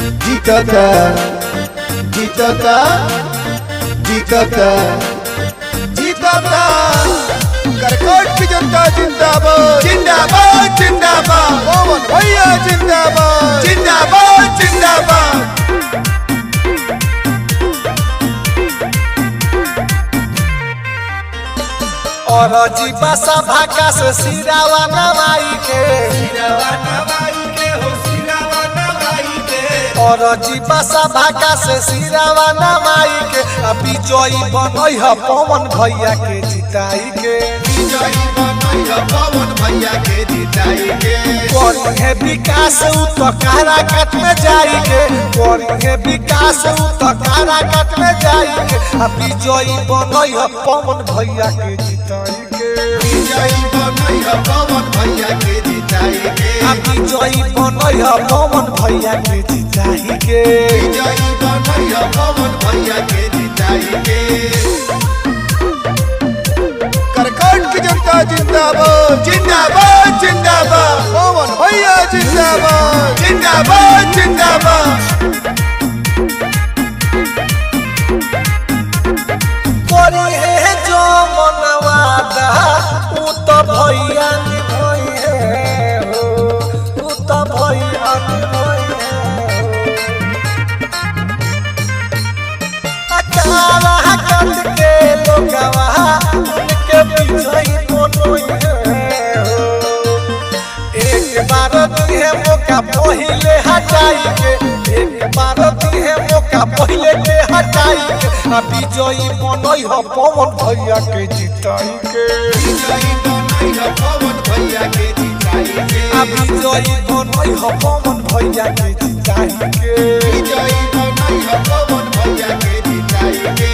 जीतता जीतता जीतता जीतता करकोट की जनता जिंदाबाद जिंदाबाद जिंदाबाद मोहन भैया जिंदाबाद जिंदाबाद जिंदाबाद। और जीवा सभा का से सिरावा नवाई के और जीवा सभा का से सिरावा नवाई के अभी जोई बनई है पवन भैया के जिताई के पवन भैया के जिताई के करी है विकास तो काराकाट में जाई के करी है विकास तो काराकाट में जाई के अभी जोई बनई है पवन भैया के जिताई के पवन भैया के जिताई के अभी जोई बनई है पवन भैया के जिताई के पवन भैया के जिताई के करकोट की जनता जिंदाबाद जिंदाबाद जिंदाबाद मोहन भैया जिंदाबाद जिंदाबाद जिंदाबाद। करी है जो मनवादा उ तो भैया निभई है हो उ तो भैया निभई है अकाला कट के लोगवा उनके पीछे कोनोई है हो एक बार दिए मौका पहिले हटाई के एक बार दिए मौका पहिले के हटाई के अभी जोई बनई है पवन भैया के जिताई के पवन भैया के जिताई के अभी जोई बनई है पवन भैया के जिताई के पवन भैया के जिताई के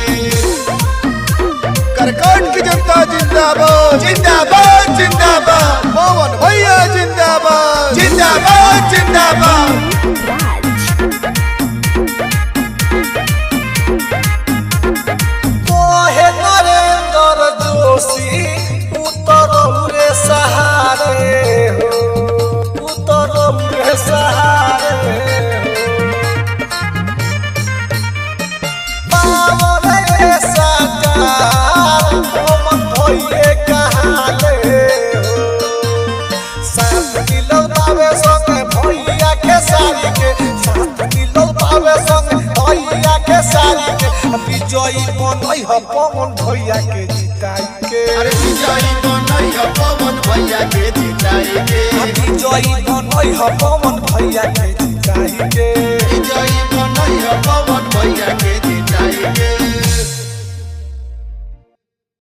करकोट की जनता जिंदाबाद जिंदाबाद जिंदाबाद मोहन भैया जिंदाबाद जिंदाबाद जिंदाबाद। नरेंद्र जोशी उतरौरे सहारे हो उतरौरे सहारे पावरे सरकार मोहन भैया कहाले हो साथ मिलो बाबे संगे भैया के सारी के साथ मिलो बाबे संगे भैया के सारी के विजयी बनई है पवन भैया के जिताई के अरे विजयी बनई है पवन भैया के जिताई के विजयी बनई है पवन भैया के जिताई के।